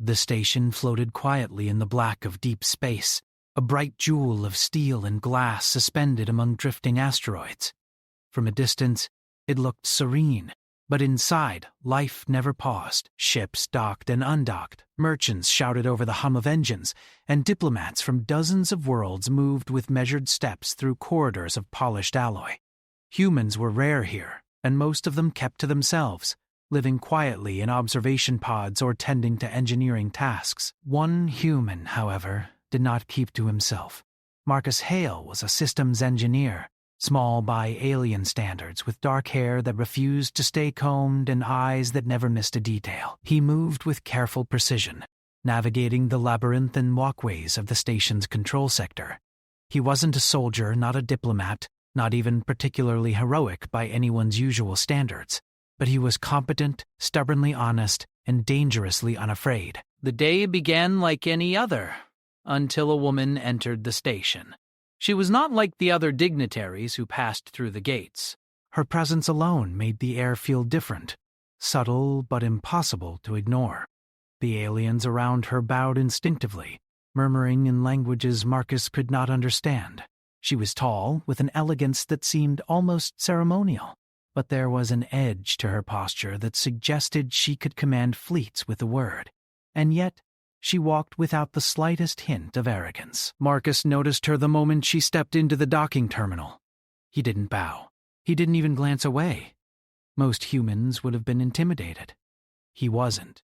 The station floated quietly in the black of deep space, a bright jewel of steel and glass suspended among drifting asteroids. From a distance, it looked serene, but inside, life never paused. Ships docked and undocked, merchants shouted over the hum of engines, and diplomats from dozens of worlds moved with measured steps through corridors of polished alloy. Humans were rare here, and most of them kept to themselves, living quietly in observation pods or tending to engineering tasks. One human, however, did not keep to himself. Marcus Hale was a systems engineer, small by alien standards, with dark hair that refused to stay combed and eyes that never missed a detail. He moved with careful precision, navigating the labyrinthine walkways of the station's control sector. He wasn't a soldier, not a diplomat, not even particularly heroic by anyone's usual standards, but he was competent, stubbornly honest, and dangerously unafraid. The day began like any other, until a woman entered the station. She was not like the other dignitaries who passed through the gates. Her presence alone made the air feel different, subtle but impossible to ignore. The aliens around her bowed instinctively, murmuring in languages Marcus could not understand. She was tall, with an elegance that seemed almost ceremonial, but there was an edge to her posture that suggested she could command fleets with a word. And yet, she walked without the slightest hint of arrogance. Marcus noticed her the moment she stepped into the docking terminal. He didn't bow. He didn't even glance away. Most humans would have been intimidated. He wasn't.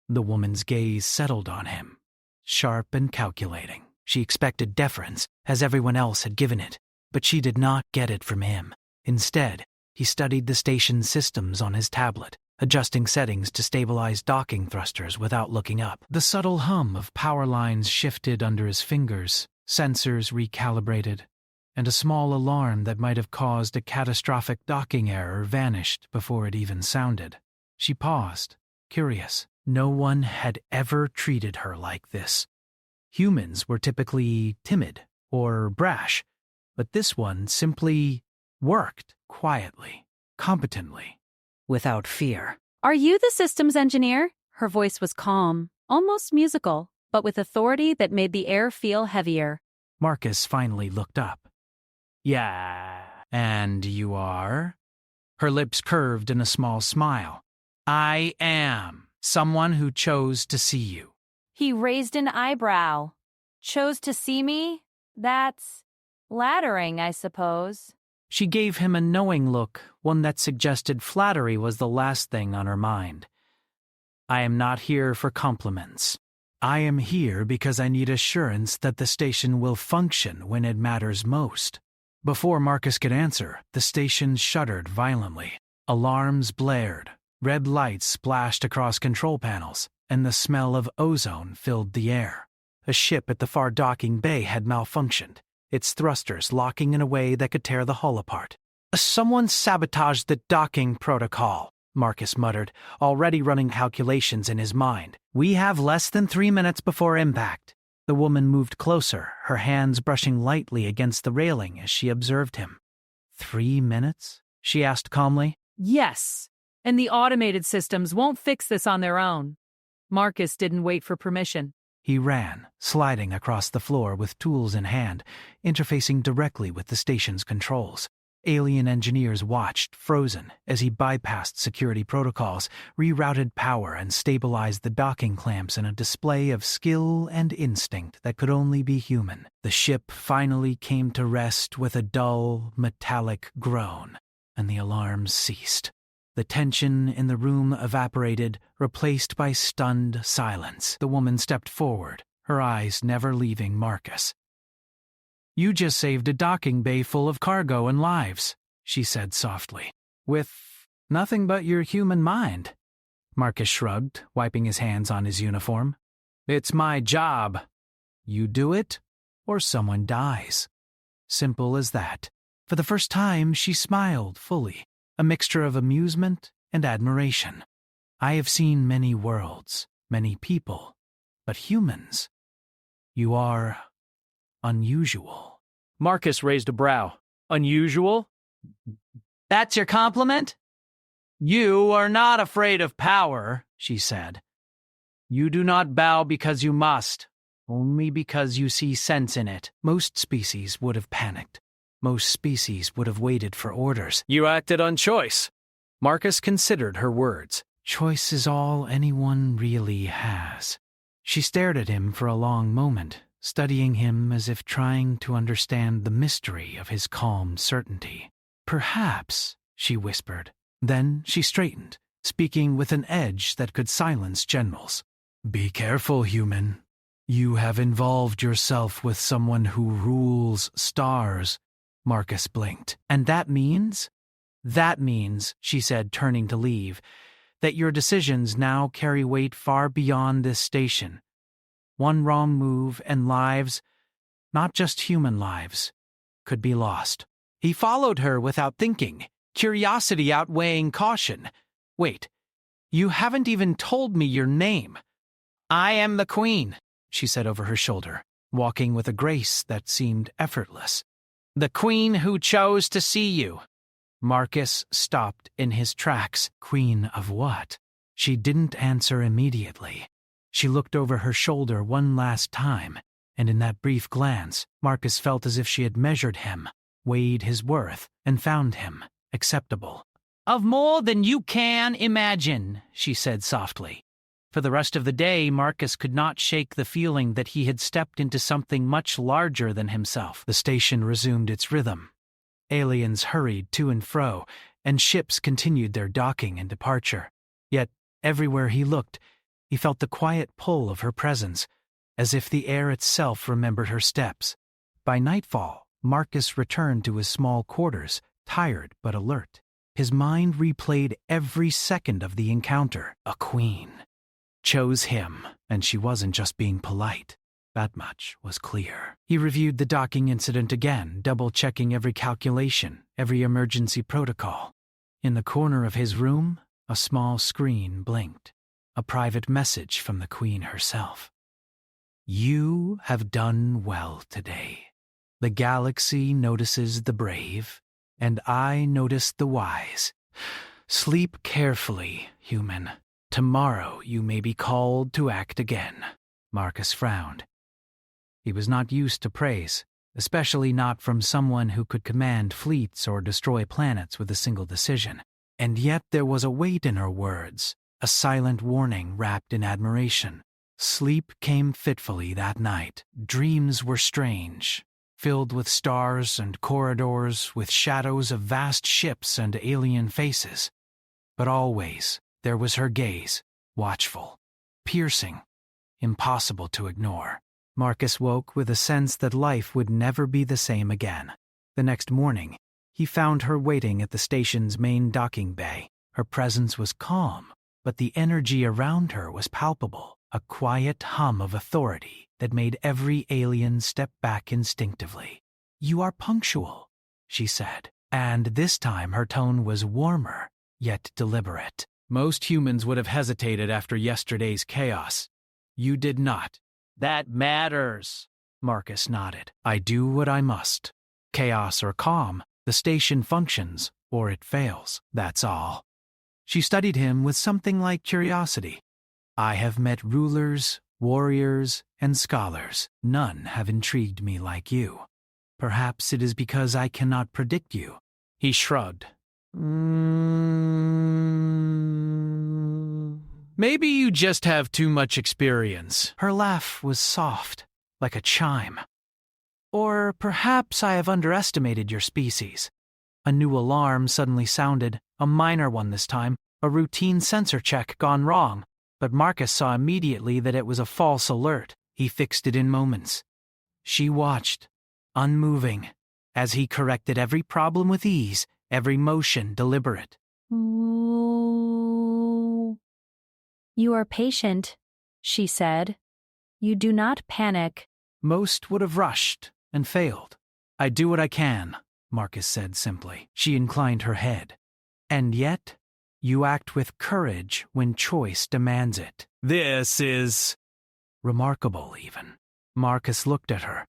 The woman's gaze settled on him, sharp and calculating. She expected deference, as everyone else had given it, but she did not get it from him. Instead, he studied the station's systems on his tablet, adjusting settings to stabilize docking thrusters without looking up. The subtle hum of power lines shifted under his fingers, sensors recalibrated, and a small alarm that might have caused a catastrophic docking error vanished before it even sounded. She paused, curious. No one had ever treated her like this. Humans were typically timid or brash, but this one simply worked quietly, competently, without fear. "Are you the systems engineer?" Her voice was calm, almost musical, but with authority that made the air feel heavier. Marcus finally looked up. "Yeah, and you are?" Her lips curved in a small smile. "I am someone who chose to see you." He raised an eyebrow. "Chose to see me? That's flattering, I suppose." She gave him a knowing look, one that suggested flattery was the last thing on her mind. "I am not here for compliments. I am here because I need assurance that the station will function when it matters most." Before Marcus could answer, the station shuddered violently. Alarms blared, red lights splashed across control panels, and the smell of ozone filled the air. A ship at the far docking bay had malfunctioned, its thrusters locking in a way that could tear the hull apart. "Someone sabotaged the docking protocol," Marcus muttered, already running calculations in his mind. "We have less than 3 minutes before impact." The woman moved closer, her hands brushing lightly against the railing as she observed him. 3 minutes? She asked calmly. "Yes, and the automated systems won't fix this on their own." Marcus didn't wait for permission. He ran, sliding across the floor with tools in hand, interfacing directly with the station's controls. Alien engineers watched, frozen, as he bypassed security protocols, rerouted power, and stabilized the docking clamps in a display of skill and instinct that could only be human. The ship finally came to rest with a dull, metallic groan, and the alarms ceased. The tension in the room evaporated, replaced by stunned silence. The woman stepped forward, her eyes never leaving Marcus. "You just saved a docking bay full of cargo and lives," she said softly. "With nothing but your human mind." Marcus shrugged, wiping his hands on his uniform. "It's my job. You do it, or someone dies. Simple as that." For the first time, she smiled fully, a mixture of amusement and admiration. "I have seen many worlds, many people, but humans, you are unusual." Marcus raised a brow. "Unusual? That's your compliment?" "You are not afraid of power," she said. You do not bow because you must, only because you see sense in it. Most species would have panicked. Most species would have waited for orders. You acted on choice. Marcus considered her words. Choice is all anyone really has. She stared at him for a long moment, studying him as if trying to understand the mystery of his calm certainty. Perhaps, she whispered. Then she straightened, speaking with an edge that could silence generals. Be careful, human. You have involved yourself with someone who rules stars. Marcus blinked. And that means? That means, she said, turning to leave, that your decisions now carry weight far beyond this station. One wrong move and lives, not just human lives, could be lost. He followed her without thinking, curiosity outweighing caution. Wait, you haven't even told me your name. I am the Queen, she said over her shoulder, walking with a grace that seemed effortless. The Queen who chose to see you. Marcus stopped in his tracks. Queen of what? She didn't answer immediately. She looked over her shoulder one last time, and in that brief glance, Marcus felt as if she had measured him, weighed his worth, and found him acceptable. Of more than you can imagine, she said softly. For the rest of the day, Marcus could not shake the feeling that he had stepped into something much larger than himself. The station resumed its rhythm. Aliens hurried to and fro, and ships continued their docking and departure. Yet, everywhere he looked, he felt the quiet pull of her presence, as if the air itself remembered her steps. By nightfall, Marcus returned to his small quarters, tired but alert. His mind replayed every second of the encounter. A queen chose him, and she wasn't just being polite. That much was clear. He reviewed the docking incident again, double-checking every calculation, every emergency protocol. In the corner of his room, a small screen blinked. A private message from the Queen herself. You have done well today. The galaxy notices the brave, and I notice the wise. Sleep carefully, human. Tomorrow you may be called to act again. Marcus frowned. He was not used to praise, especially not from someone who could command fleets or destroy planets with a single decision. And yet there was a weight in her words, a silent warning wrapped in admiration. Sleep came fitfully that night. Dreams were strange, filled with stars and corridors, with shadows of vast ships and alien faces. But always there was her gaze, watchful, piercing, impossible to ignore. Marcus woke with a sense that life would never be the same again. The next morning, he found her waiting at the station's main docking bay. Her presence was calm, but the energy around her was palpable, a quiet hum of authority that made every alien step back instinctively. You are punctual, she said, and this time her tone was warmer, yet deliberate. Most humans would have hesitated after yesterday's chaos. You did not. That matters, Marcus nodded. I do what I must. Chaos or calm, the station functions, or it fails. That's all. She studied him with something like curiosity. I have met rulers, warriors, and scholars. None have intrigued me like you. Perhaps it is because I cannot predict you. He shrugged. Maybe you just have too much experience. Her laugh was soft, like a chime. Or perhaps I have underestimated your species. A new alarm suddenly sounded, a minor one this time, a routine sensor check gone wrong, but Marcus saw immediately that it was a false alert. He fixed it in moments. She watched, unmoving, as he corrected every problem with ease, every motion deliberate. You are patient, she said. You do not panic. Most would have rushed and failed. I do what I can, Marcus said simply. She inclined her head. And yet, you act with courage when choice demands it. This is remarkable, even. Marcus looked at her,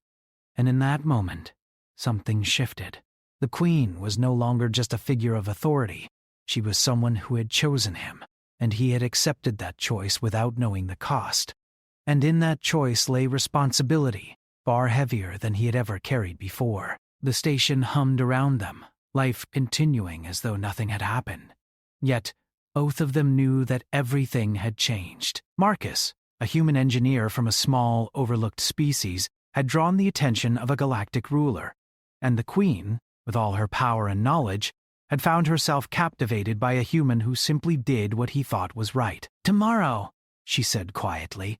and in that moment, something shifted. The Queen was no longer just a figure of authority. She was someone who had chosen him, and he had accepted that choice without knowing the cost. And in that choice lay responsibility, far heavier than he had ever carried before. The station hummed around them, life continuing as though nothing had happened. Yet, both of them knew that everything had changed. Marcus, a human engineer from a small, overlooked species, had drawn the attention of a galactic ruler, and the Queen, with all her power and knowledge, had found herself captivated by a human who simply did what he thought was right. "Tomorrow," she said quietly,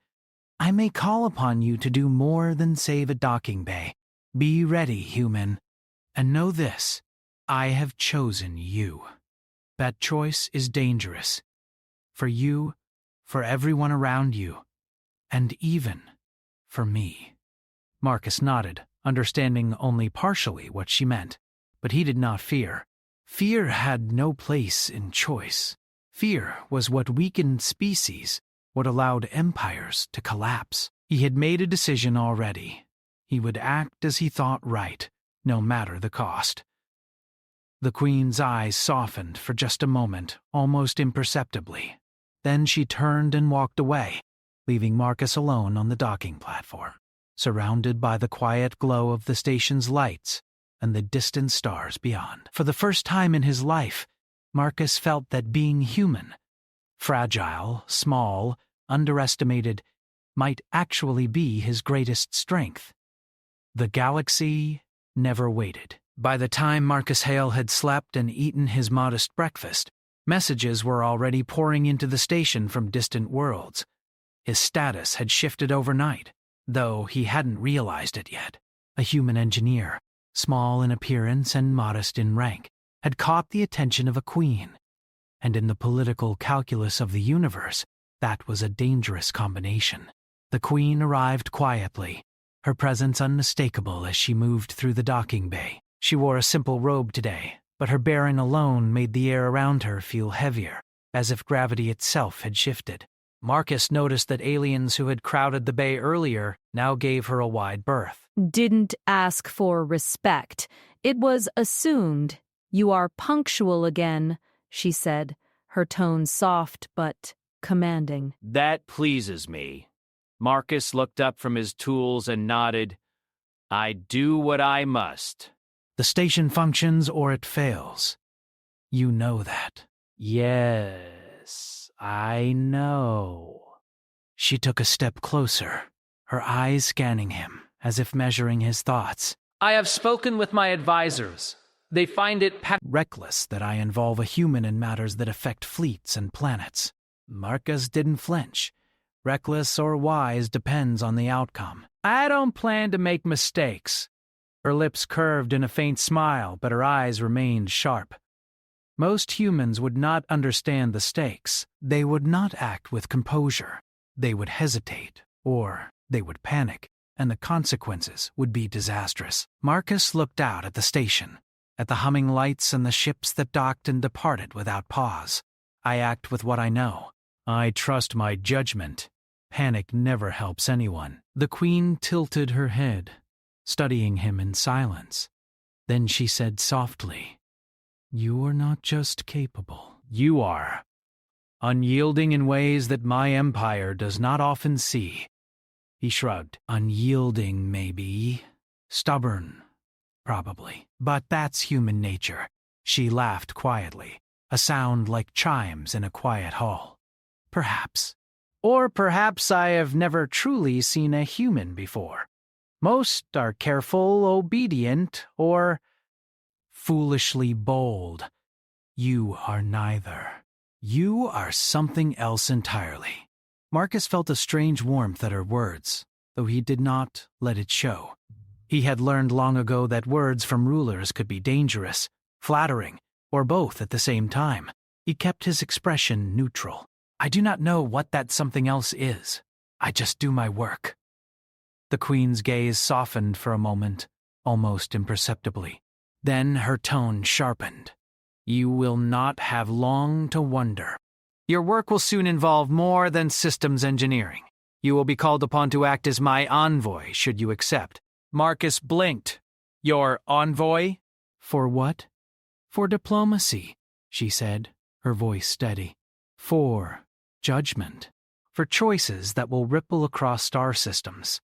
"I may call upon you to do more than save a docking bay. Be ready, human. And know this, I have chosen you. That choice is dangerous. For you, for everyone around you, and even for me." Marcus nodded, understanding only partially what she meant, but he did not fear. Fear had no place in choice. Fear was what weakened species, what allowed empires to collapse. He had made a decision already. He would act as he thought right, no matter the cost. The Queen's eyes softened for just a moment, almost imperceptibly. Then she turned and walked away, leaving Marcus alone on the docking platform, surrounded by the quiet glow of the station's lights and the distant stars beyond. For the first time in his life, Marcus felt that being human, fragile, small, underestimated, might actually be his greatest strength. The galaxy never waited. By the time Marcus Hale had slept and eaten his modest breakfast, messages were already pouring into the station from distant worlds. His status had shifted overnight, though he hadn't realized it yet. A human engineer, small in appearance and modest in rank, had caught the attention of a queen. And in the political calculus of the universe, that was a dangerous combination. The queen arrived quietly, her presence unmistakable as she moved through the docking bay. She wore a simple robe today, but her bearing alone made the air around her feel heavier, as if gravity itself had shifted. Marcus noticed that aliens who had crowded the bay earlier now gave her a wide berth. "Didn't ask for respect. It was assumed. You are punctual again," she said, her tone soft but commanding. "That pleases me." Marcus looked up from his tools and nodded. "I do what I must." The station functions or it fails. You know that. "Yes, I know." She took a step closer, her eyes scanning him, as if measuring his thoughts. "I have spoken with my advisors. They find it reckless that I involve a human in matters that affect fleets and planets. Marcus didn't flinch. Reckless or wise depends on the outcome. I don't plan to make mistakes. Her lips curved in a faint smile, but her eyes remained sharp. Most humans would not understand the stakes. They would not act with composure. They would hesitate, or they would panic, and the consequences would be disastrous. Marcus looked out at the station, at the humming lights and the ships that docked and departed without pause. I act with what I know. I trust my judgment. Panic never helps anyone. The Queen tilted her head, studying him in silence. Then she said softly, "You are not just capable. You are unyielding in ways that my empire does not often see." He shrugged. "Unyielding, maybe. Stubborn, probably. But that's human nature." She laughed quietly, a sound like chimes in a quiet hall. "Perhaps. Or perhaps I have never truly seen a human before. Most are careful, obedient, or foolishly bold. You are neither. You are something else entirely." Marcus felt a strange warmth at her words, though he did not let it show. He had learned long ago that words from rulers could be dangerous, flattering, or both at the same time. He kept his expression neutral. "I do not know what that something else is. I just do my work." The Queen's gaze softened for a moment, almost imperceptibly. Then her tone sharpened. "You will not have long to wonder. Your work will soon involve more than systems engineering. You will be called upon to act as my envoy, should you accept." Marcus blinked. "Your envoy?" "For what?" "For diplomacy," she said, her voice steady. For judgment. For choices that will ripple across star systems.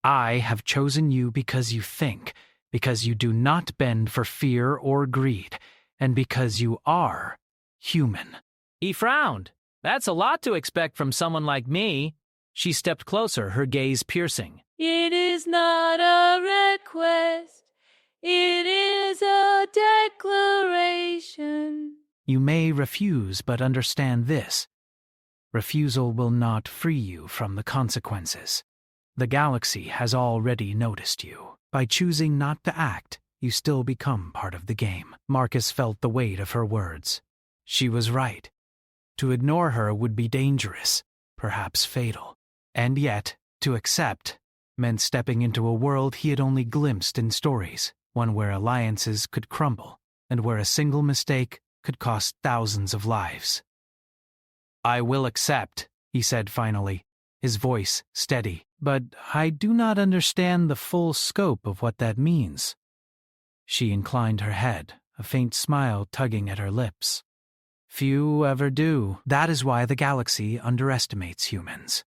I have chosen you because you think, because you do not bend for fear or greed, and because you are human. He frowned. That's a lot to expect from someone like me. She stepped closer, her gaze piercing. It is not a request. It is a declaration. You may refuse, but understand this. Refusal will not free you from the consequences. The galaxy has already noticed you. By choosing not to act, you still become part of the game. Marcus felt the weight of her words. She was right. To ignore her would be dangerous, perhaps fatal. And yet, to accept meant stepping into a world he had only glimpsed in stories, one where alliances could crumble, and where a single mistake could cost thousands of lives. I will accept, he said finally, his voice steady. But I do not understand the full scope of what that means. She inclined her head, a faint smile tugging at her lips. Few ever do. That is why the galaxy underestimates humans.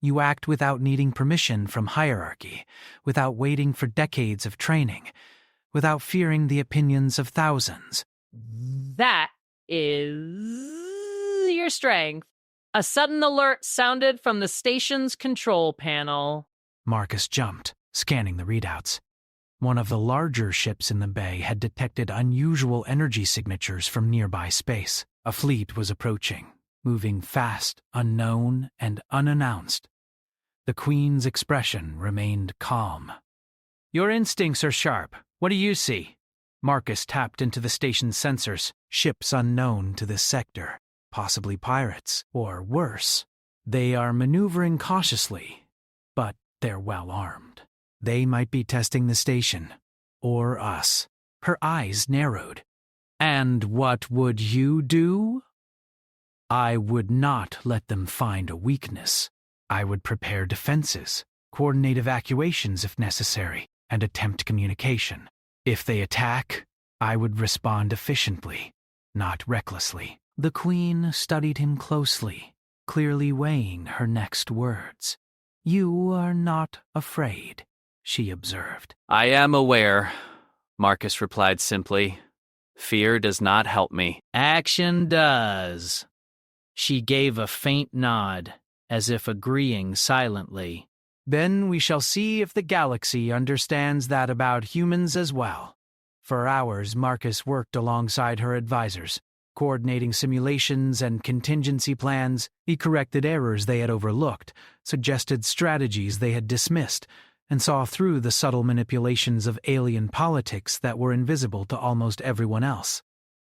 You act without needing permission from hierarchy, without waiting for decades of training, without fearing the opinions of thousands. That is your strength. A sudden alert sounded from the station's control panel. Marcus jumped, scanning the readouts. One of the larger ships in the bay had detected unusual energy signatures from nearby space. A fleet was approaching, moving fast, unknown, and unannounced. The Queen's expression remained calm. Your instincts are sharp. What do you see? Marcus tapped into the station's sensors, ships unknown to this sector. Possibly pirates, or worse. They are maneuvering cautiously, but they're well armed. They might be testing the station, or us. Her eyes narrowed. And what would you do? I would not let them find a weakness. I would prepare defenses, coordinate evacuations if necessary, and attempt communication. If they attack, I would respond efficiently, not recklessly. The Queen studied him closely, clearly weighing her next words. You are not afraid, she observed. I am aware, Marcus replied simply. Fear does not help me. Action does. She gave a faint nod, as if agreeing silently. Then we shall see if the galaxy understands that about humans as well. For hours, Marcus worked alongside her advisors. Coordinating simulations and contingency plans, he corrected errors they had overlooked, suggested strategies they had dismissed, and saw through the subtle manipulations of alien politics that were invisible to almost everyone else.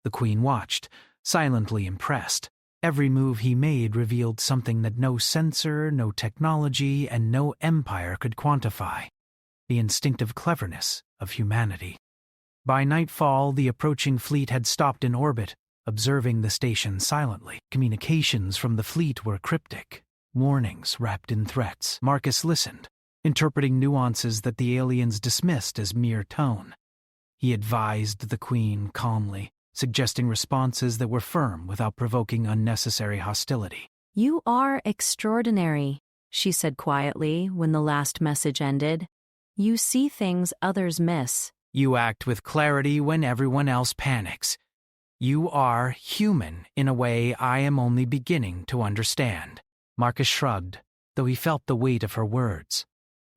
The Queen watched, silently impressed. Every move he made revealed something that no sensor, no technology, and no empire could quantify: the instinctive cleverness of humanity. By nightfall, the approaching fleet had stopped in orbit, observing the station silently. Communications from the fleet were cryptic, warnings wrapped in threats. Marcus listened, interpreting nuances that the aliens dismissed as mere tone. He advised the Queen calmly, suggesting responses that were firm without provoking unnecessary hostility. You are extraordinary, she said quietly when the last message ended. You see things others miss. You act with clarity when everyone else panics. You are human in a way I am only beginning to understand. Marcus shrugged, though he felt the weight of her words.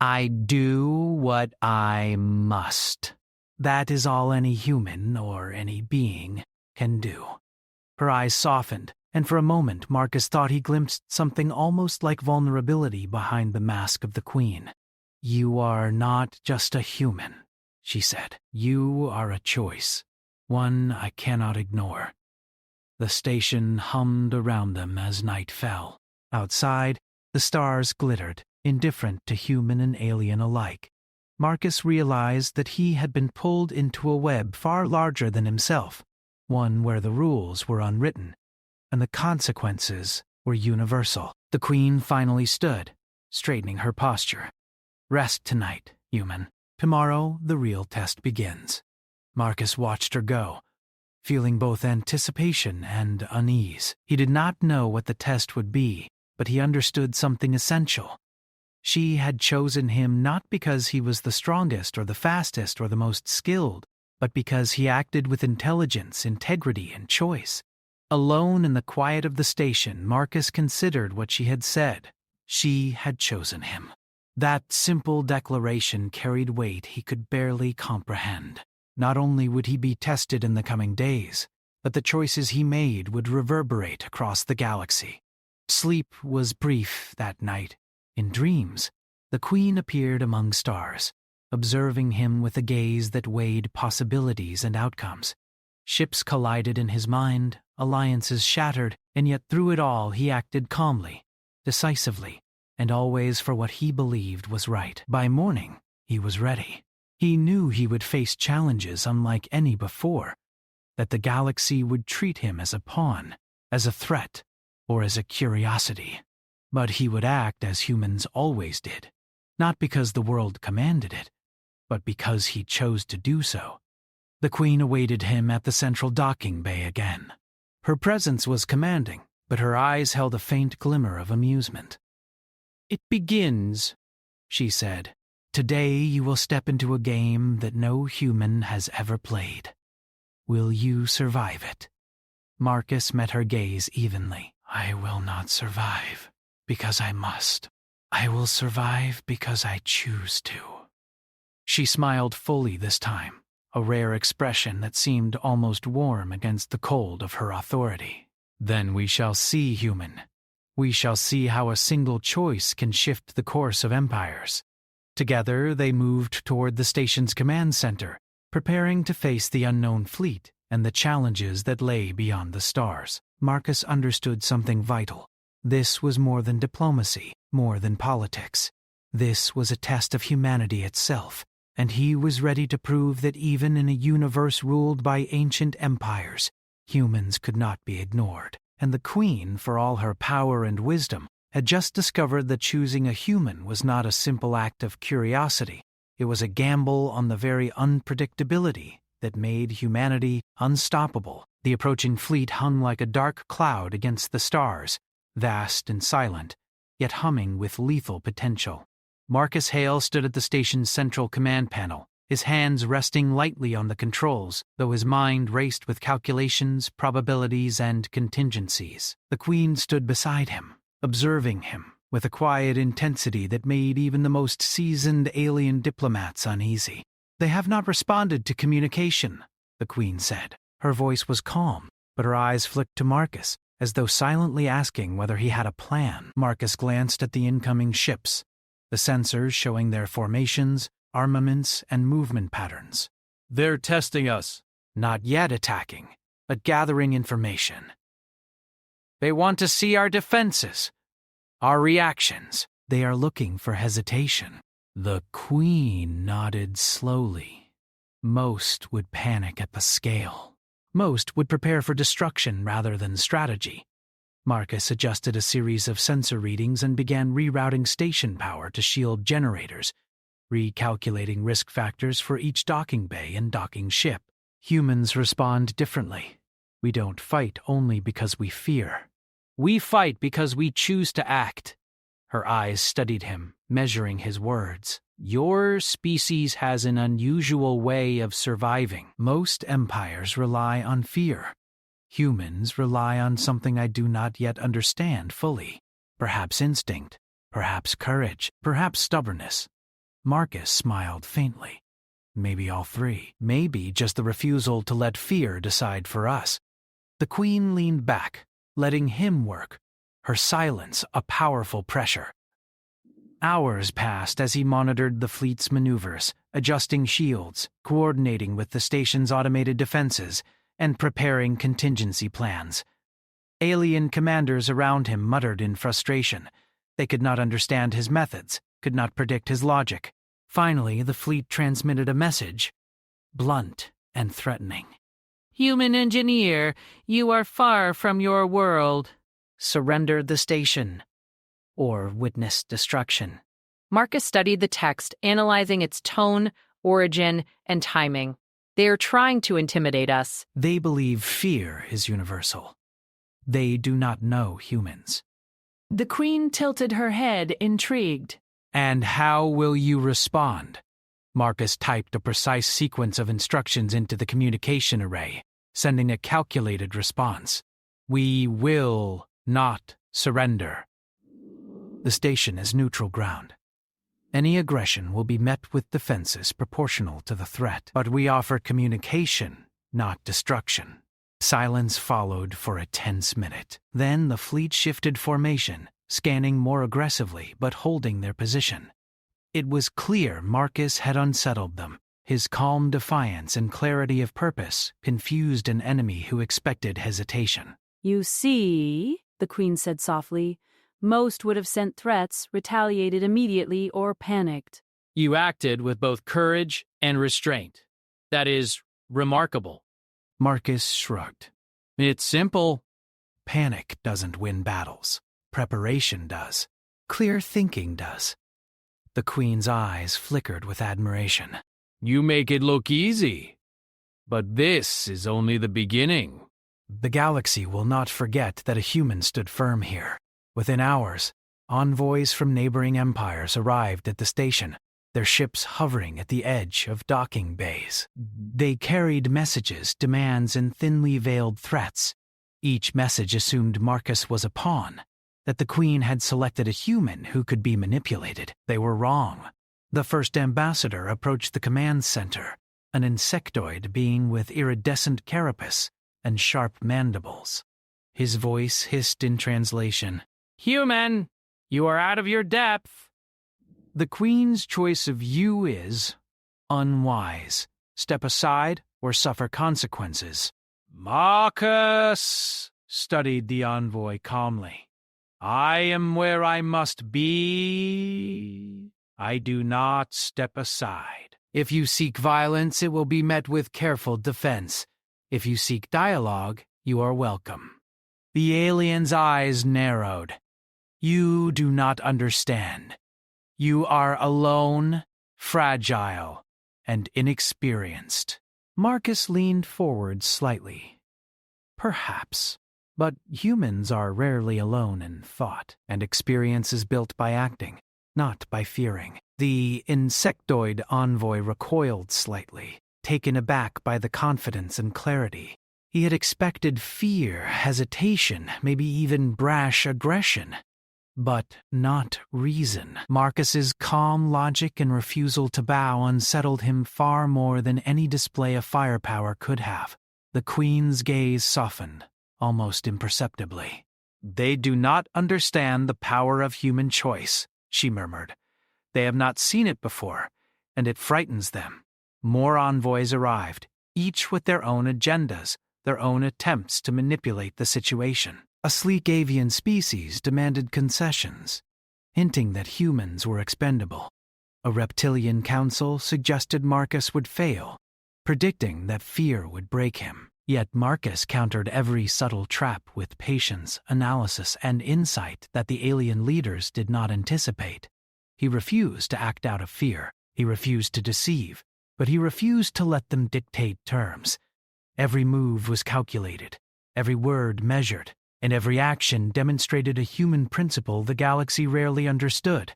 I do what I must. That is all any human, or any being, can do. Her eyes softened, and for a moment Marcus thought he glimpsed something almost like vulnerability behind the mask of the Queen. You are not just a human, she said. You are a choice. One I cannot ignore. The station hummed around them as night fell. Outside, the stars glittered, indifferent to human and alien alike. Marcus realized that he had been pulled into a web far larger than himself, one where the rules were unwritten, and the consequences were universal. The Queen finally stood, straightening her posture. Rest tonight, human. Tomorrow, the real test begins. Marcus watched her go, feeling both anticipation and unease. He did not know what the test would be, but he understood something essential. She had chosen him not because he was the strongest or the fastest or the most skilled, but because he acted with intelligence, integrity, and choice. Alone in the quiet of the station, Marcus considered what she had said. She had chosen him. That simple declaration carried weight he could barely comprehend. Not only would he be tested in the coming days, but the choices he made would reverberate across the galaxy. Sleep was brief that night. In dreams, the Queen appeared among stars, observing him with a gaze that weighed possibilities and outcomes. Ships collided in his mind, alliances shattered, and yet through it all he acted calmly, decisively, and always for what he believed was right. By morning, he was ready. He knew he would face challenges unlike any before, that the galaxy would treat him as a pawn, as a threat, or as a curiosity. But he would act as humans always did, not because the world commanded it, but because he chose to do so. The Queen awaited him at the central docking bay again. Her presence was commanding, but her eyes held a faint glimmer of amusement. "It begins," she said. "Today you will step into a game that no human has ever played. Will you survive it?" Marcus met her gaze evenly. "I will not survive because I must. I will survive because I choose to." She smiled fully this time, a rare expression that seemed almost warm against the cold of her authority. "Then we shall see, human. We shall see how a single choice can shift the course of empires." Together they moved toward the station's command center, preparing to face the unknown fleet and the challenges that lay beyond the stars. Marcus understood something vital. This was more than diplomacy, more than politics. This was a test of humanity itself, and he was ready to prove that even in a universe ruled by ancient empires, humans could not be ignored. And the Queen, for all her power and wisdom, had just discovered that choosing a human was not a simple act of curiosity. It was a gamble on the very unpredictability that made humanity unstoppable. The approaching fleet hung like a dark cloud against the stars, vast and silent, yet humming with lethal potential. Marcus Hale stood at the station's central command panel, his hands resting lightly on the controls, though his mind raced with calculations, probabilities, and contingencies. The Queen stood beside him, observing him, with a quiet intensity that made even the most seasoned alien diplomats uneasy. "They have not responded to communication," the Queen said. Her voice was calm, but her eyes flicked to Marcus, as though silently asking whether he had a plan. Marcus glanced at the incoming ships, the sensors showing their formations, armaments, and movement patterns. "They're testing us." "Not yet attacking, but gathering information. They want to see our defenses, our reactions. They are looking for hesitation." The Queen nodded slowly. Most would panic at the scale. Most would prepare for destruction rather than strategy. Marcus adjusted a series of sensor readings and began rerouting station power to shield generators, recalculating risk factors for each docking bay and docking ship. Humans respond differently. We don't fight only because we fear. We fight because we choose to act. Her eyes studied him, measuring his words. "Your species has an unusual way of surviving. Most empires rely on fear. Humans rely on something I do not yet understand fully. Perhaps instinct, perhaps courage, perhaps stubbornness." Marcus smiled faintly. Maybe all three. Maybe just the refusal to let fear decide for us. The Queen leaned back, letting him work, her silence a powerful pressure. Hours passed as he monitored the fleet's maneuvers, adjusting shields, coordinating with the station's automated defenses, and preparing contingency plans. Alien commanders around him muttered in frustration. They could not understand his methods, could not predict his logic. Finally, the fleet transmitted a message, blunt and threatening. "Human engineer, you are far from your world. Surrender the station, or witness destruction." Marcus studied the text, analyzing its tone, origin, and timing. They are trying to intimidate us. They believe fear is universal. They do not know humans. The queen tilted her head, intrigued. And how will you respond? Marcus typed a precise sequence of instructions into the communication array, sending a calculated response. We will not surrender. The station is neutral ground. Any aggression will be met with defenses proportional to the threat, but we offer communication, not destruction. Silence followed for a tense minute. Then the fleet shifted formation, scanning more aggressively but holding their position. It was clear Marcus had unsettled them. His calm defiance and clarity of purpose confused an enemy who expected hesitation. You see, the queen said softly, most would have sent threats, retaliated immediately, or panicked. You acted with both courage and restraint. That is remarkable. Marcus shrugged. It's simple. Panic doesn't win battles. Preparation does. Clear thinking does. The queen's eyes flickered with admiration. You make it look easy. But this is only the beginning. The galaxy will not forget that a human stood firm here. Within hours, envoys from neighboring empires arrived at the station, their ships hovering at the edge of docking bays. They carried messages, demands, and thinly veiled threats. Each message assumed Marcus was a pawn, that the queen had selected a human who could be manipulated. They were wrong. The first ambassador approached the command center, an insectoid being with iridescent carapace and sharp mandibles. His voice hissed in translation, Human, you are out of your depth. The queen's choice of you is unwise. Step aside or suffer consequences. Marcus, studied the envoy calmly. I am where I must be. I do not step aside. If you seek violence, it will be met with careful defense. If you seek dialogue, you are welcome. The alien's eyes narrowed. You do not understand. You are alone, fragile, and inexperienced. Marcus leaned forward slightly. Perhaps. But humans are rarely alone in thought, and experience is built by acting, not by fearing. The insectoid envoy recoiled slightly, taken aback by the confidence and clarity. He had expected fear, hesitation, maybe even brash aggression. But not reason. Marcus's calm logic and refusal to bow unsettled him far more than any display of firepower could have. The queen's gaze softened, almost imperceptibly. They do not understand the power of human choice, she murmured. They have not seen it before, and it frightens them. More envoys arrived, each with their own agendas, their own attempts to manipulate the situation. A sleek avian species demanded concessions, hinting that humans were expendable. A reptilian council suggested Marcus would fail, predicting that fear would break him. Yet Marcus countered every subtle trap with patience, analysis, and insight that the alien leaders did not anticipate. He refused to act out of fear. He refused to deceive, but he refused to let them dictate terms. Every move was calculated, every word measured, and every action demonstrated a human principle the galaxy rarely understood.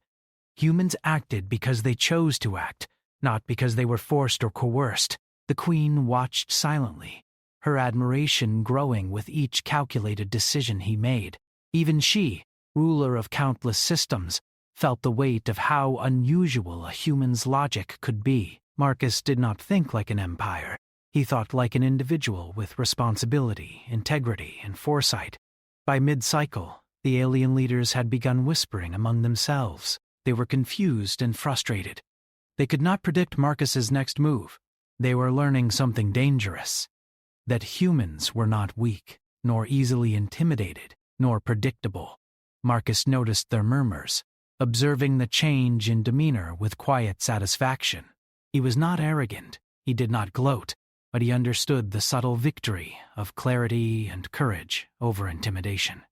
Humans acted because they chose to act, not because they were forced or coerced. The queen watched silently, her admiration growing with each calculated decision he made. Even she, ruler of countless systems, felt the weight of how unusual a human's logic could be. Marcus did not think like an empire. He thought like an individual with responsibility, integrity, and foresight. By mid-cycle, the alien leaders had begun whispering among themselves. They were confused and frustrated. They could not predict Marcus's next move. They were learning something dangerous. That humans were not weak, nor easily intimidated, nor predictable. Marcus noticed their murmurs, observing the change in demeanor with quiet satisfaction. He was not arrogant. He did not gloat. But he understood the subtle victory of clarity and courage over intimidation.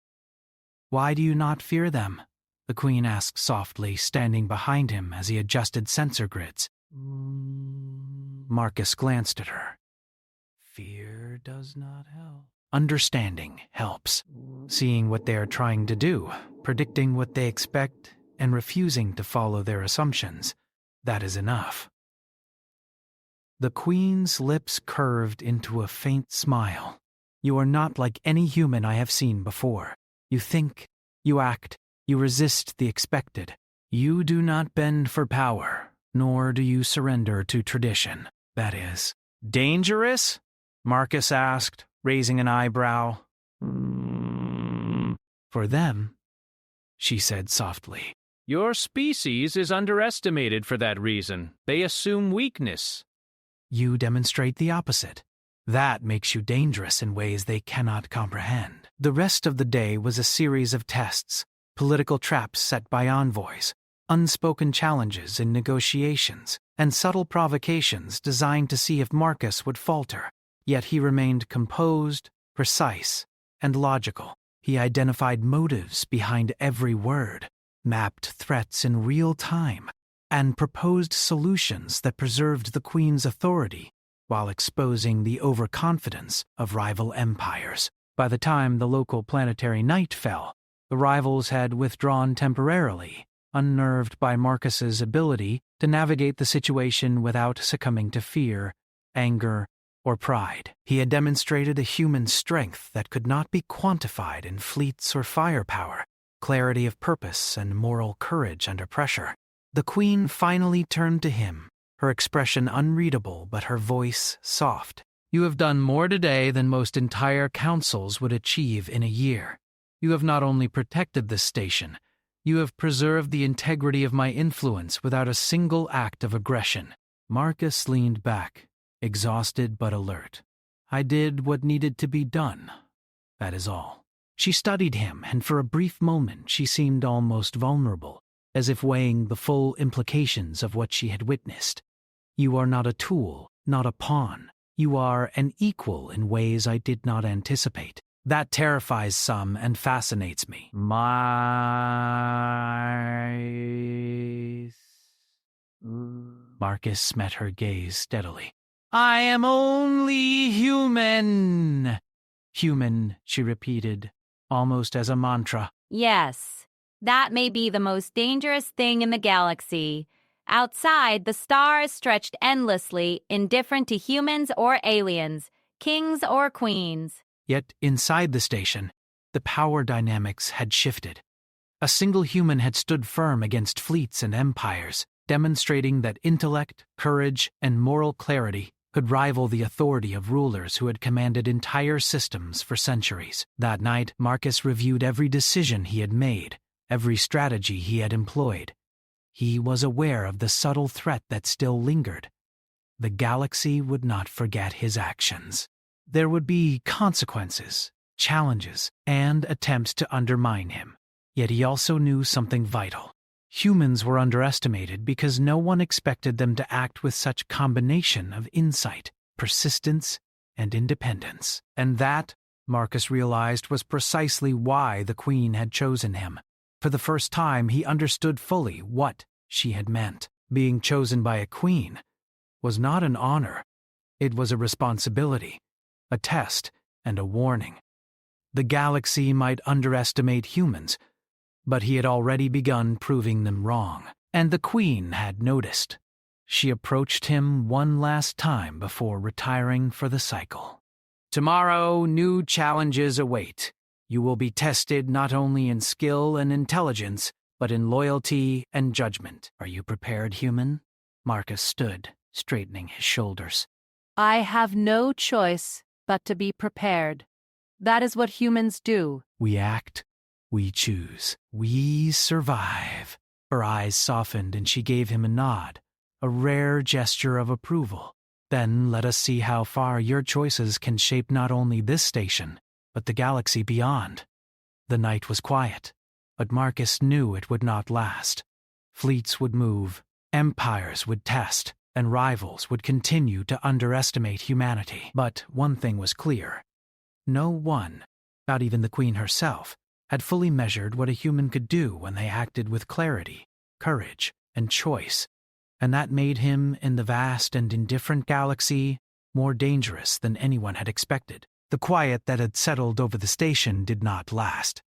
Why do you not fear them? The queen asked softly, standing behind him as he adjusted sensor grids. Marcus glanced at her. Fear does not help. Understanding helps. Seeing what they are trying to do, predicting what they expect, and refusing to follow their assumptions, that is enough. The Queen's lips curved into a faint smile. You are not like any human I have seen before. You think, you act, you resist the expected. You do not bend for power, nor do you surrender to tradition. That is dangerous? Marcus asked, raising an eyebrow. For them, she said softly. Your species is underestimated for that reason. They assume weakness. You demonstrate the opposite. That makes you dangerous in ways they cannot comprehend. The rest of the day was a series of tests, political traps set by envoys, unspoken challenges in negotiations, and subtle provocations designed to see if Marcus would falter. Yet he remained composed, precise, and logical. He identified motives behind every word, mapped threats in real time, and proposed solutions that preserved the Queen's authority while exposing the overconfidence of rival empires. By the time the local planetary night fell, the rivals had withdrawn temporarily, unnerved by Marcus's ability to navigate the situation without succumbing to fear, anger, or pride. He had demonstrated a human strength that could not be quantified in fleets or firepower, clarity of purpose and moral courage under pressure. The Queen finally turned to him, her expression unreadable but her voice soft. You have done more today than most entire councils would achieve in a year. You have not only protected this station, you have preserved the integrity of my influence without a single act of aggression. Marcus leaned back, exhausted but alert. I did what needed to be done. That is all. She studied him, and for a brief moment she seemed almost vulnerable, as if weighing the full implications of what she had witnessed. You are not a tool, not a pawn. You are an equal in ways I did not anticipate. That terrifies some and fascinates me. Marcus met her gaze steadily. I am only human. Human, she repeated, almost as a mantra. Yes, that may be the most dangerous thing in the galaxy. Outside, the stars stretched endlessly, indifferent to humans or aliens, kings or queens. Yet inside the station, the power dynamics had shifted. A single human had stood firm against fleets and empires, demonstrating that intellect, courage, and moral clarity could rival the authority of rulers who had commanded entire systems for centuries. That night, Marcus reviewed every decision he had made, every strategy he had employed. He was aware of the subtle threat that still lingered. The galaxy would not forget his actions. There would be consequences, challenges, and attempts to undermine him. Yet he also knew something vital. Humans were underestimated because no one expected them to act with such combination of insight, persistence, and independence. And that, Marcus realized, was precisely why the Queen had chosen him. For the first time, he understood fully what she had meant. Being chosen by a queen was not an honor. It was a responsibility, a test, and a warning. The galaxy might underestimate humans, but he had already begun proving them wrong. And the Queen had noticed. She approached him one last time before retiring for the cycle. Tomorrow, new challenges await. You will be tested not only in skill and intelligence, but in loyalty and judgment. Are you prepared, human? Marcus stood, straightening his shoulders. I have no choice but to be prepared. That is what humans do. We act, we choose, we survive. Her eyes softened and she gave him a nod, a rare gesture of approval. Then let us see how far your choices can shape not only this station, but the galaxy beyond. The night was quiet, but Marcus knew it would not last. Fleets would move, empires would test, and rivals would continue to underestimate humanity. But one thing was clear. No one, not even the Queen herself, had fully measured what a human could do when they acted with clarity, courage, and choice. and that made him, in the vast and indifferent galaxy, more dangerous than anyone had expected. The quiet that had settled over the station did not last.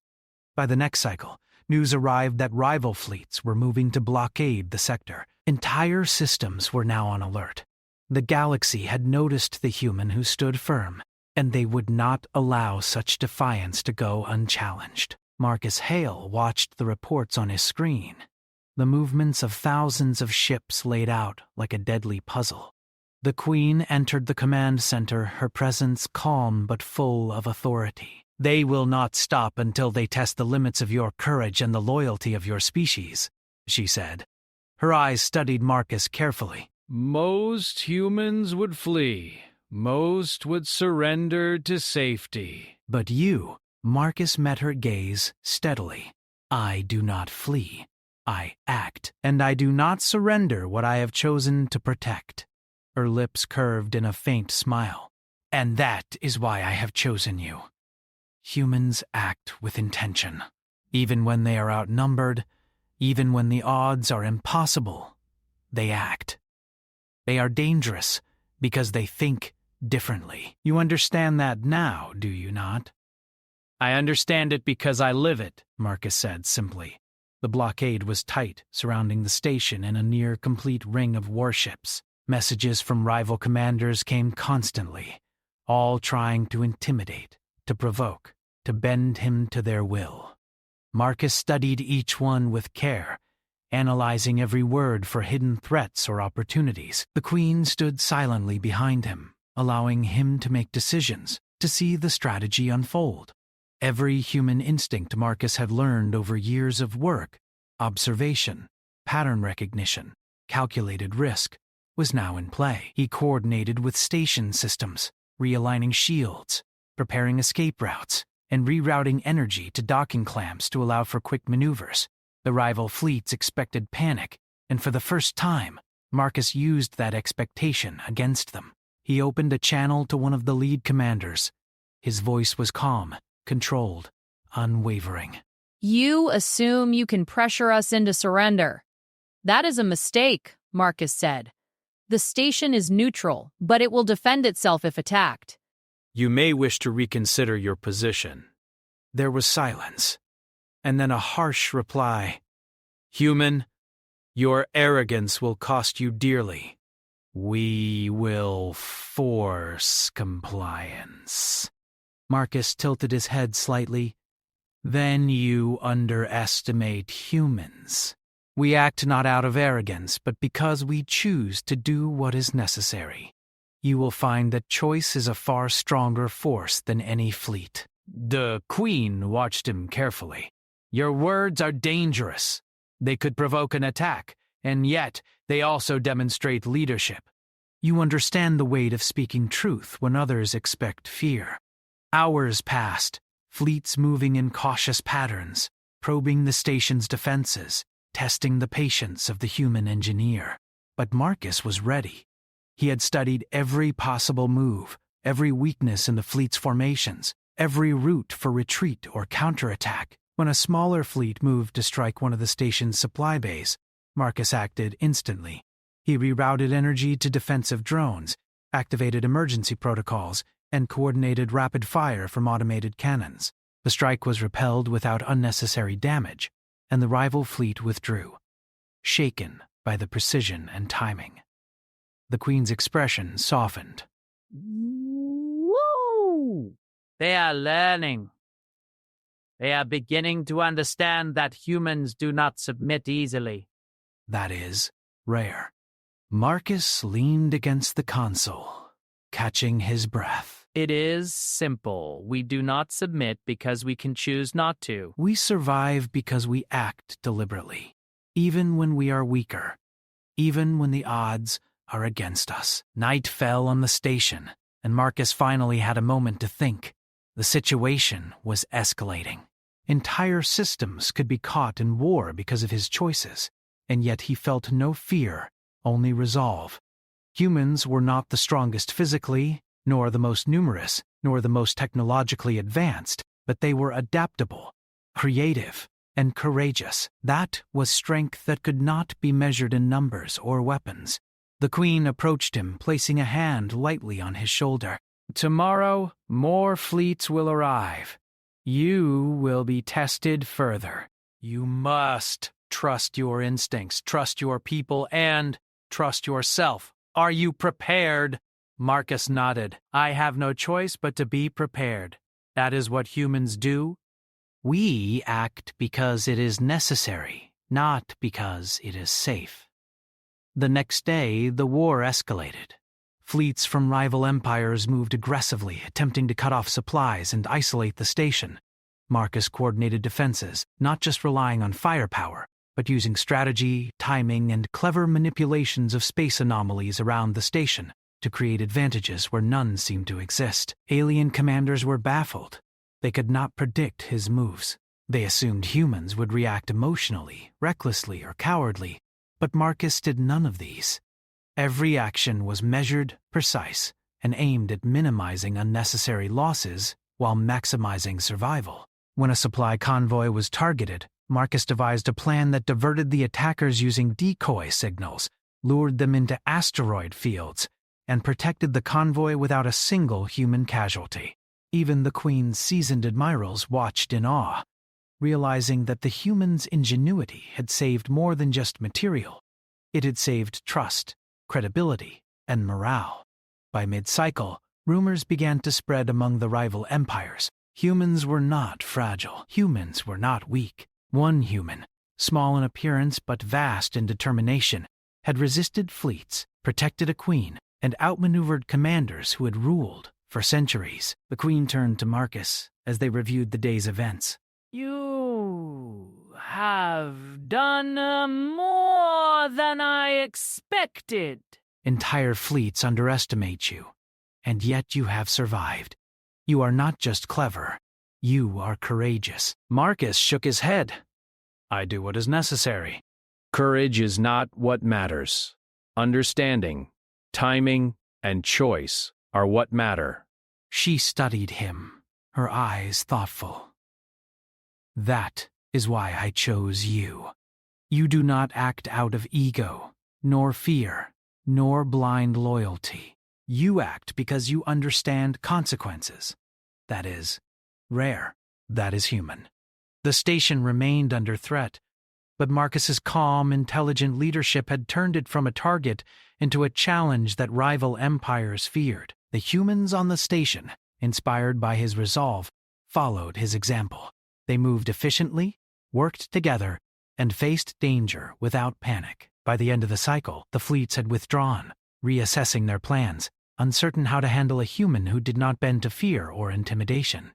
By the next cycle, news arrived that rival fleets were moving to blockade the sector. Entire systems were now on alert. The galaxy had noticed the human who stood firm, and they would not allow such defiance to go unchallenged. Marcus Hale watched the reports on his screen, the movements of thousands of ships laid out like a deadly puzzle. The Queen entered the command center, her presence calm but full of authority. "They will not stop until they test the limits of your courage and the loyalty of your species," she said. Her eyes studied Marcus carefully. "Most humans would flee. Most would surrender to safety. "But you," Marcus met her gaze steadily. "I do not flee. I act, and I do not surrender what I have chosen to protect." Her lips curved in a faint smile. "And that is why I have chosen you." Humans act with intention. Even when they are outnumbered, even when the odds are impossible, they act. They are dangerous because they think differently. You understand that now, do you not? "I understand it because I live it," Marcus said simply. The blockade was tight, surrounding the station in a near-complete ring of warships. Messages from rival commanders came constantly, all trying to intimidate, to provoke, to bend him to their will. Marcus studied each one with care, analyzing every word for hidden threats or opportunities. The Queen stood silently behind him, allowing him to make decisions, to see the strategy unfold. Every human instinct Marcus had learned over years of work, observation, pattern recognition, calculated risk, was now in play. He coordinated with station systems, realigning shields, preparing escape routes, and rerouting energy to docking clamps to allow for quick maneuvers. The rival fleets expected panic, and for the first time, Marcus used that expectation against them. He opened a channel to one of the lead commanders. His voice was calm, controlled, unwavering. "You assume you can pressure us into surrender. That is a mistake," Marcus said. "The station is neutral, but it will defend itself if attacked." "You may wish to reconsider your position." There was silence, and then a harsh reply. "Human, your arrogance will cost you dearly. We will force compliance." Marcus tilted his head slightly. "Then you underestimate humans. We act not out of arrogance, but because we choose to do what is necessary. You will find that choice is a far stronger force than any fleet." The Queen watched him carefully. "Your words are dangerous. They could provoke an attack, and yet they also demonstrate leadership." "You understand the weight of speaking truth when others expect fear." Hours passed, fleets moving in cautious patterns, probing the station's defenses, testing the patience of the human engineer. But Marcus was ready. He had studied every possible move, every weakness in the fleet's formations, every route for retreat or counterattack. When a smaller fleet moved to strike one of the station's supply bays, Marcus acted instantly. He rerouted energy to defensive drones, activated emergency protocols, and coordinated rapid fire from automated cannons. The strike was repelled without unnecessary damage, and the rival fleet withdrew, shaken by the precision and timing. The Queen's expression softened. Woo! They are learning. They are beginning to understand that humans do not submit easily. That is rare. Marcus leaned against the console, catching his breath. It is simple. We do not submit because we can choose not to. We survive because we act deliberately, even when we are weaker, even when the odds are against us. Night fell on the station, and Marcus finally had a moment to think. The situation was escalating. Entire systems could be caught in war because of his choices, and yet he felt no fear, only resolve. Humans were not the strongest physically, nor the most numerous, nor the most technologically advanced, but they were adaptable, creative, and courageous. That was strength that could not be measured in numbers or weapons. The Queen approached him, placing a hand lightly on his shoulder. Tomorrow, more fleets will arrive. You will be tested further. You must trust your instincts, trust your people, and trust yourself. Are you prepared? Marcus nodded. I have no choice but to be prepared. That is what humans do. We act because it is necessary, not because it is safe. The next day, the war escalated. Fleets from rival empires moved aggressively, attempting to cut off supplies and isolate the station. Marcus coordinated defenses, not just relying on firepower, but using strategy, timing, and clever manipulations of space anomalies around the station to create advantages where none seemed to exist. Alien commanders were baffled. They could not predict his moves. They assumed humans would react emotionally, recklessly, or cowardly, but Marcus did none of these. Every action was measured, precise, and aimed at minimizing unnecessary losses while maximizing survival. When a supply convoy was targeted, Marcus devised a plan that diverted the attackers using decoy signals, lured them into asteroid fields, and protected the convoy without a single human casualty. Even the Queen's seasoned admirals watched in awe, realizing that the humans' ingenuity had saved more than just material. It had saved trust, credibility, and morale. By mid-cycle, rumors began to spread among the rival empires. Humans were not fragile. Humans were not weak. One human, small in appearance but vast in determination, had resisted fleets, protected a queen, and outmaneuvered commanders who had ruled for centuries. The Queen turned to Marcus as they reviewed the day's events. You have done more than I expected. Entire fleets underestimate you, and yet you have survived. You are not just clever, you are courageous. Marcus shook his head. I do what is necessary. Courage is not what matters. Understanding, timing, and choice are what matter. She studied him, her eyes thoughtful. That is why I chose you. You do not act out of ego, nor fear, nor blind loyalty. You act because you understand consequences. That is rare. That is human. The station remained under threat, but Marcus's calm, intelligent leadership had turned it from a target into a challenge that rival empires feared. The humans on the station, inspired by his resolve, followed his example. They moved efficiently, worked together, and faced danger without panic. By the end of the cycle, the fleets had withdrawn, reassessing their plans, uncertain how to handle a human who did not bend to fear or intimidation.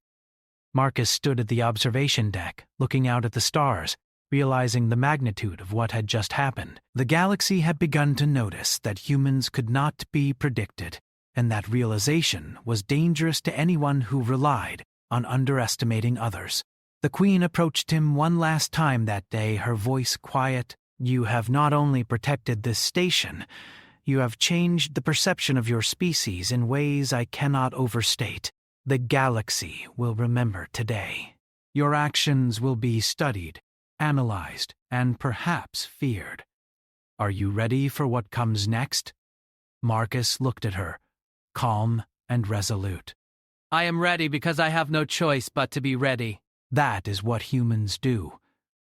Marcus stood at the observation deck, looking out at the stars, realizing the magnitude of what had just happened. The galaxy had begun to notice that humans could not be predicted, and that realization was dangerous to anyone who relied on underestimating others. The Queen approached him one last time that day, her voice quiet. You have not only protected this station, you have changed the perception of your species in ways I cannot overstate. The galaxy will remember today. Your actions will be studied, analyzed, and perhaps feared. Are you ready for what comes next? Marcus looked at her, calm and resolute. I am ready because I have no choice but to be ready. That is what humans do.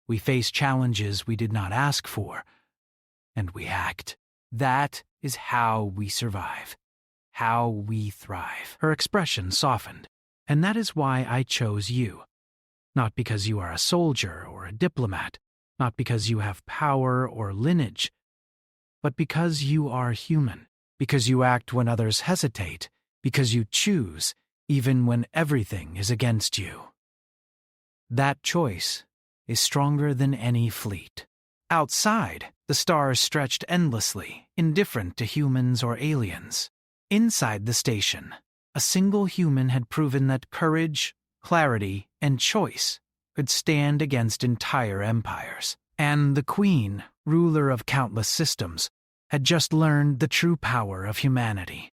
We face challenges we did not ask for, and we act. That is how we survive, how we thrive. Her expression softened, and that is why I chose you. Not because you are a soldier or a diplomat, not because you have power or lineage, but because you are human, because you act when others hesitate, because you choose even when everything is against you. That choice is stronger than any fleet. Outside, the stars stretched endlessly, indifferent to humans or aliens. Inside the station, a single human had proven that courage, clarity, and choice could stand against entire empires. And the Queen, ruler of countless systems, had just learned the true power of humanity.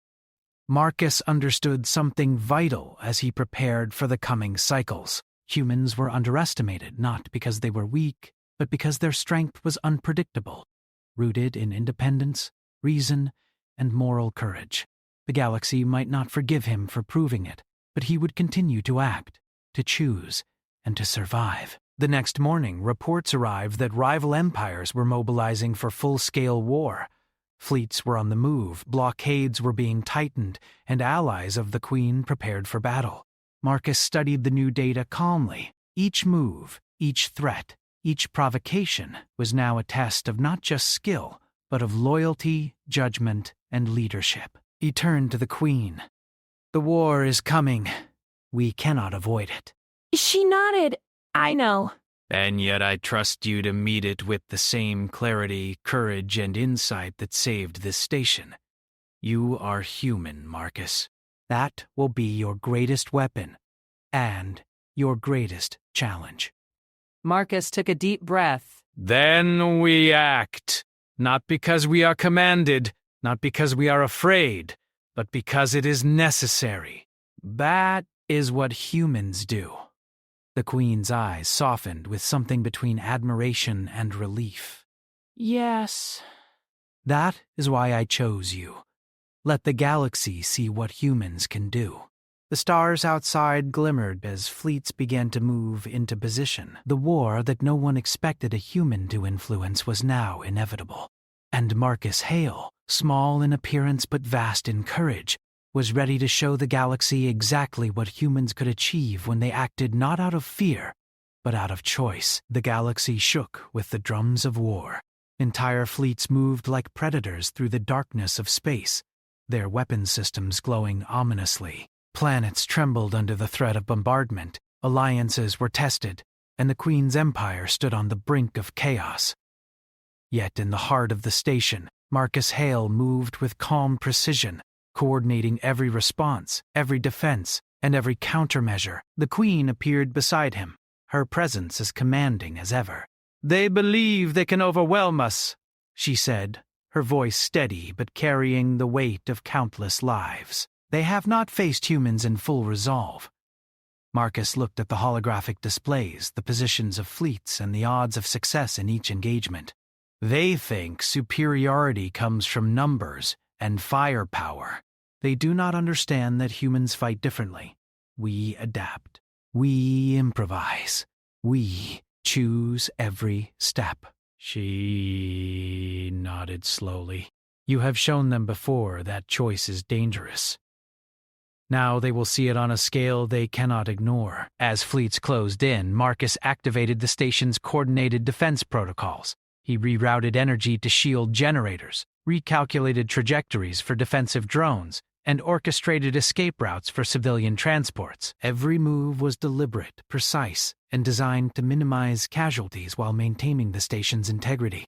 Marcus understood something vital as he prepared for the coming cycles. Humans were underestimated not because they were weak, but because their strength was unpredictable, rooted in independence, reason, and moral courage. The galaxy might not forgive him for proving it, but he would continue to act, to choose, and to survive. The next morning, reports arrived that rival empires were mobilizing for full-scale war. Fleets were on the move, blockades were being tightened, and allies of the Queen prepared for battle. Marcus studied the new data calmly. Each move, each threat, each provocation was now a test of not just skill, but of loyalty, judgment, and leadership. He turned to the Queen. "The war is coming. We cannot avoid it." She nodded. "I know." And yet I trust you to meet it with the same clarity, courage, and insight that saved this station. You are human, Marcus. That will be your greatest weapon, and your greatest challenge. Marcus took a deep breath. Then we act, not because we are commanded, not because we are afraid, but because it is necessary. That is what humans do. The Queen's eyes softened with something between admiration and relief. Yes. That is why I chose you. Let the galaxy see what humans can do. The stars outside glimmered as fleets began to move into position. The war that no one expected a human to influence was now inevitable. And Marcus Hale, small in appearance but vast in courage, was ready to show the galaxy exactly what humans could achieve when they acted not out of fear, but out of choice. The galaxy shook with the drums of war. Entire fleets moved like predators through the darkness of space, their weapon systems glowing ominously. Planets trembled under the threat of bombardment, alliances were tested, and the Queen's empire stood on the brink of chaos. Yet in the heart of the station, Marcus Hale moved with calm precision, coordinating every response, every defense, and every countermeasure. The Queen appeared beside him, her presence as commanding as ever. "They believe they can overwhelm us," she said, her voice steady but carrying the weight of countless lives. "They have not faced humans in full resolve." Marcus looked at the holographic displays, the positions of fleets, and the odds of success in each engagement. "They think superiority comes from numbers and firepower. They do not understand that humans fight differently. We adapt. We improvise. We choose every step." She nodded slowly. "You have shown them before that choice is dangerous. Now they will see it on a scale they cannot ignore." As fleets closed in, Marcus activated the station's coordinated defense protocols. He rerouted energy to shield generators, recalculated trajectories for defensive drones, and orchestrated escape routes for civilian transports. Every move was deliberate, precise, and designed to minimize casualties while maintaining the station's integrity.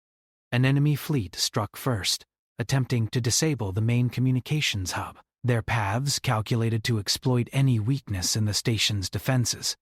An enemy fleet struck first, attempting to disable the main communications hub, their paths calculated to exploit any weakness in the station's defenses.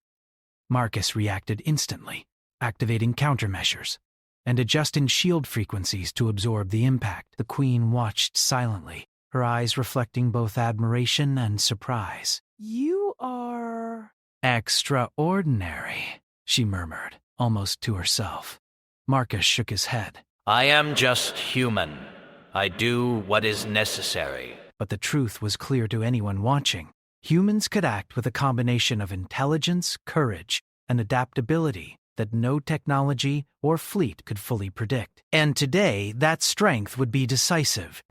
Marcus reacted instantly, activating countermeasures and adjusting shield frequencies to absorb the impact. The Queen watched silently, her eyes reflecting both admiration and surprise. "You are..." "Extraordinary," she murmured, almost to herself. Marcus shook his head. "I am just human. I do what is necessary." But the truth was clear to anyone watching. Humans could act with a combination of intelligence, courage, and adaptability that no technology or fleet could fully predict. And today, that strength would be decisive.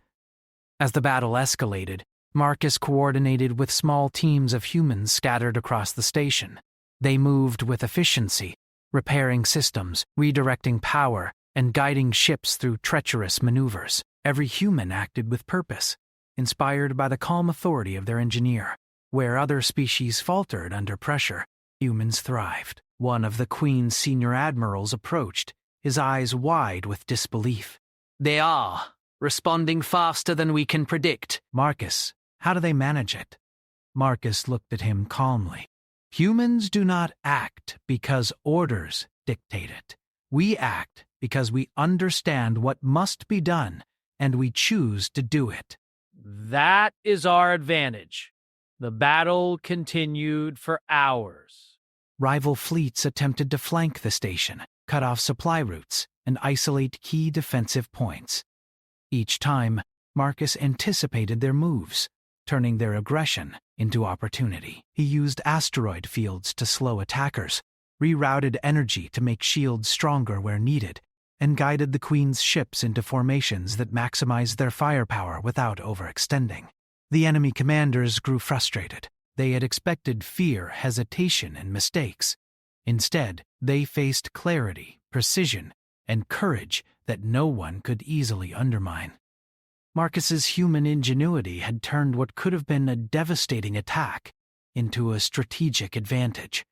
As the battle escalated, Marcus coordinated with small teams of humans scattered across the station. They moved with efficiency, repairing systems, redirecting power, and guiding ships through treacherous maneuvers. Every human acted with purpose, inspired by the calm authority of their engineer. Where other species faltered under pressure, humans thrived. One of the Queen's senior admirals approached, his eyes wide with disbelief. They are responding faster than we can predict. "Marcus, how do they manage it?" Marcus looked at him calmly. "Humans do not act because orders dictate it. We act because we understand what must be done, and we choose to do it." That is our advantage. The battle continued for hours. Rival fleets attempted to flank the station, cut off supply routes, and isolate key defensive points. Each time, Marcus anticipated their moves, turning their aggression into opportunity. He used asteroid fields to slow attackers, rerouted energy to make shields stronger where needed, and guided the Queen's ships into formations that maximized their firepower without overextending. The enemy commanders grew frustrated. They had expected fear, hesitation, and mistakes. Instead, they faced clarity, precision, and courage that no one could easily undermine. Marcus's human ingenuity had turned what could have been a devastating attack into a strategic advantage.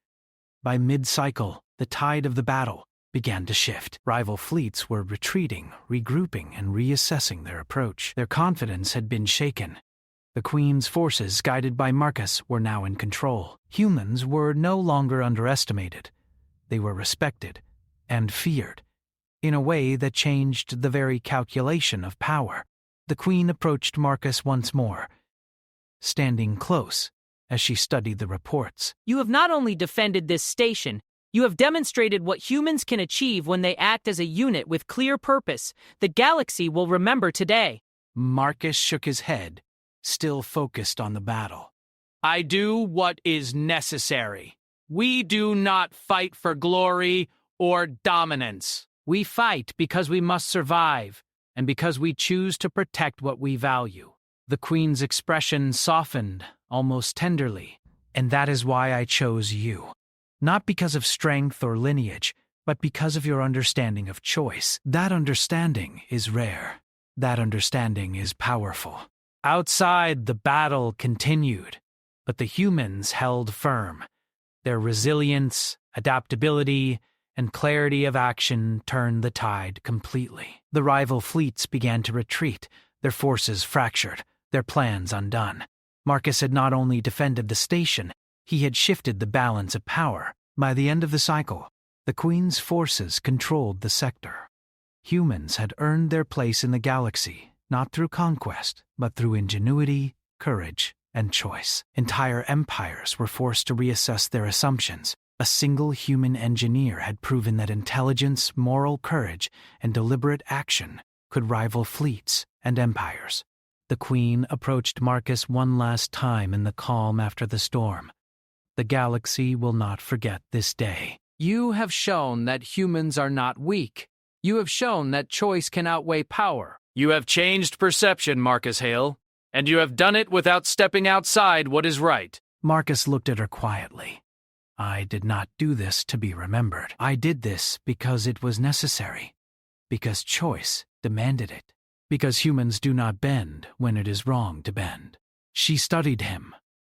By mid-cycle, the tide of the battle began to shift. Rival fleets were retreating, regrouping, and reassessing their approach. Their confidence had been shaken. The Queen's forces, guided by Marcus, were now in control. Humans were no longer underestimated. They were respected and feared, in a way that changed the very calculation of power. The Queen approached Marcus once more, standing close as she studied the reports. You have not only defended this station, you have demonstrated what humans can achieve when they act as a unit with clear purpose. The galaxy will remember today. Marcus shook his head, still focused on the battle. I do what is necessary. We do not fight for glory or dominance. We fight because we must survive, and because we choose to protect what we value. The Queen's expression softened, almost tenderly. And that is why I chose you. Not because of strength or lineage, but because of your understanding of choice. That understanding is rare. That understanding is powerful. Outside, the battle continued, but the humans held firm. Their resilience, adaptability, and clarity of action turned the tide completely. The rival fleets began to retreat, their forces fractured, their plans undone. Marcus had not only defended the station, he had shifted the balance of power. By the end of the cycle, the Queen's forces controlled the sector. Humans had earned their place in the galaxy, not through conquest, but through ingenuity, courage, and choice. Entire empires were forced to reassess their assumptions. A single human engineer had proven that intelligence, moral courage, and deliberate action could rival fleets and empires. The Queen approached Marcus one last time in the calm after the storm. The galaxy will not forget this day. You have shown that humans are not weak. You have shown that choice can outweigh power. You have changed perception, Marcus Hale, and you have done it without stepping outside what is right. Marcus looked at her quietly. I did not do this to be remembered. I did this because it was necessary, because choice demanded it, because humans do not bend when it is wrong to bend. She studied him,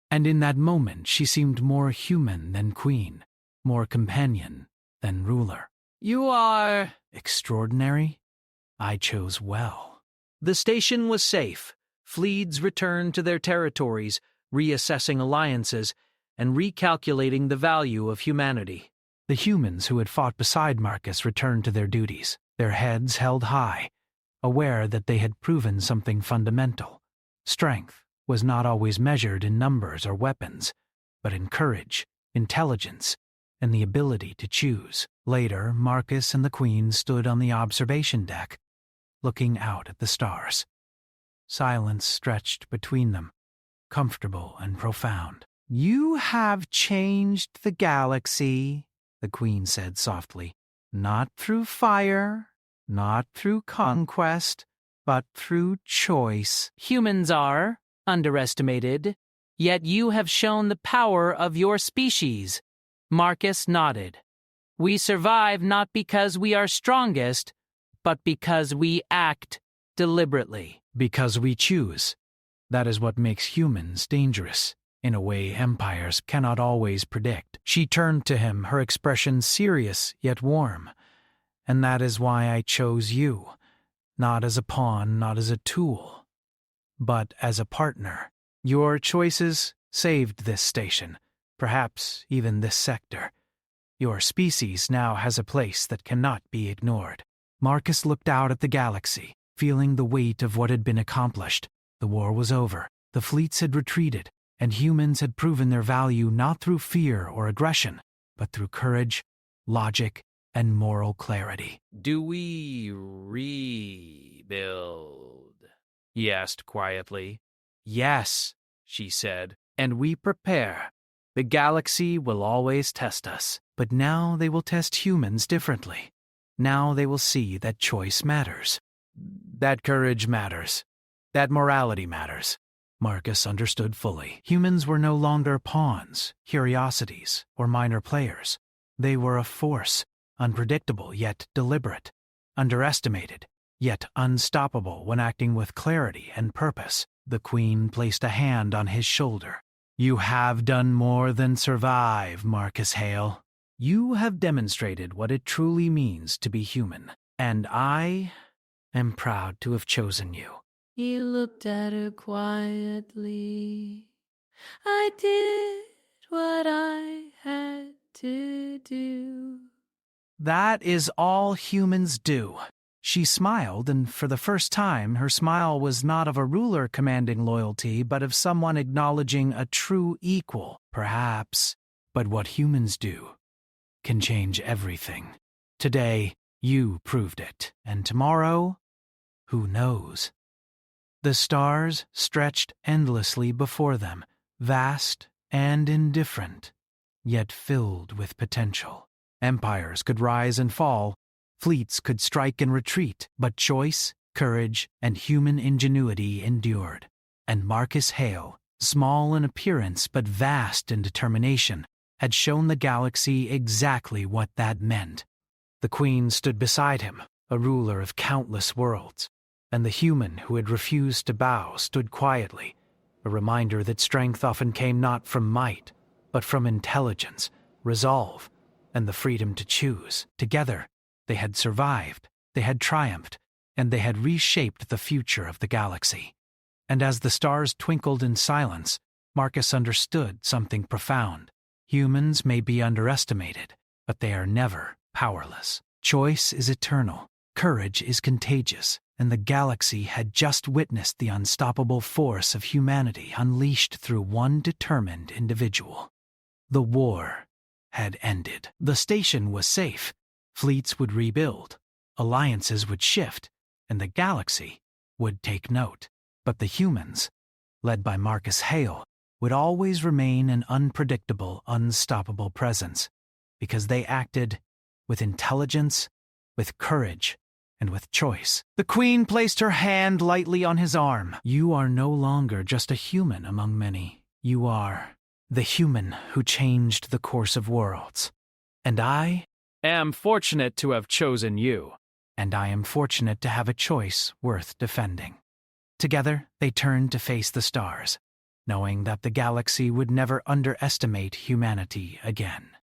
and in that moment she seemed more human than queen, more companion than ruler. You are... extraordinary? I chose well. The station was safe. Fleets returned to their territories, reassessing alliances, and recalculating the value of humanity. The humans who had fought beside Marcus returned to their duties, their heads held high, aware that they had proven something fundamental. Strength was not always measured in numbers or weapons, but in courage, intelligence, and the ability to choose. Later, Marcus and the Queen stood on the observation deck, looking out at the stars. Silence stretched between them, comfortable and profound. You have changed the galaxy, the Queen said softly. Not through fire, not through conquest, but through choice. Humans are underestimated, yet you have shown the power of your species. Marcus nodded. We survive not because we are strongest, but because we act deliberately. Because we choose. That is what makes humans dangerous, in a way empires cannot always predict. She turned to him, her expression serious yet warm. And that is why I chose you, not as a pawn, not as a tool, but as a partner. Your choices saved this station, perhaps even this sector. Your species now has a place that cannot be ignored. Marcus looked out at the galaxy, feeling the weight of what had been accomplished. The war was over, the fleets had retreated, and humans had proven their value not through fear or aggression, but through courage, logic, and moral clarity. Do we rebuild? He asked quietly. Yes, she said, and we prepare. The galaxy will always test us, but now they will test humans differently. Now they will see that choice matters, that courage matters, that morality matters. Marcus understood fully. Humans were no longer pawns, curiosities, or minor players. They were a force, unpredictable yet deliberate, underestimated yet unstoppable when acting with clarity and purpose. The Queen placed a hand on his shoulder. You have done more than survive, Marcus Hale. You have demonstrated what it truly means to be human, and I am proud to have chosen you. He looked at her quietly. I did what I had to do. That is all humans do. She smiled, and for the first time, her smile was not of a ruler commanding loyalty, but of someone acknowledging a true equal, perhaps. But what humans do can change everything. Today, you proved it, and tomorrow, who knows? The stars stretched endlessly before them, vast and indifferent, yet filled with potential. Empires could rise and fall, fleets could strike and retreat, but choice, courage, and human ingenuity endured. And Marcus Hale, small in appearance but vast in determination, had shown the galaxy exactly what that meant. The Queen stood beside him, a ruler of countless worlds, and the human who had refused to bow stood quietly, a reminder that strength often came not from might, but from intelligence, resolve, and the freedom to choose. Together, they had survived, they had triumphed, and they had reshaped the future of the galaxy. And as the stars twinkled in silence, Marcus understood something profound. Humans may be underestimated, but they are never powerless. Choice is eternal, courage is contagious, and the galaxy had just witnessed the unstoppable force of humanity unleashed through one determined individual. The war had ended. The station was safe. Fleets would rebuild, alliances would shift, and the galaxy would take note. But the humans, led by Marcus Hale, would always remain an unpredictable, unstoppable presence, because they acted with intelligence, with courage, and with choice. The Queen placed her hand lightly on his arm. You are no longer just a human among many. You are the human who changed the course of worlds. And I am fortunate to have chosen you. And I am fortunate to have a choice worth defending. Together, they turned to face the stars, knowing that the galaxy would never underestimate humanity again.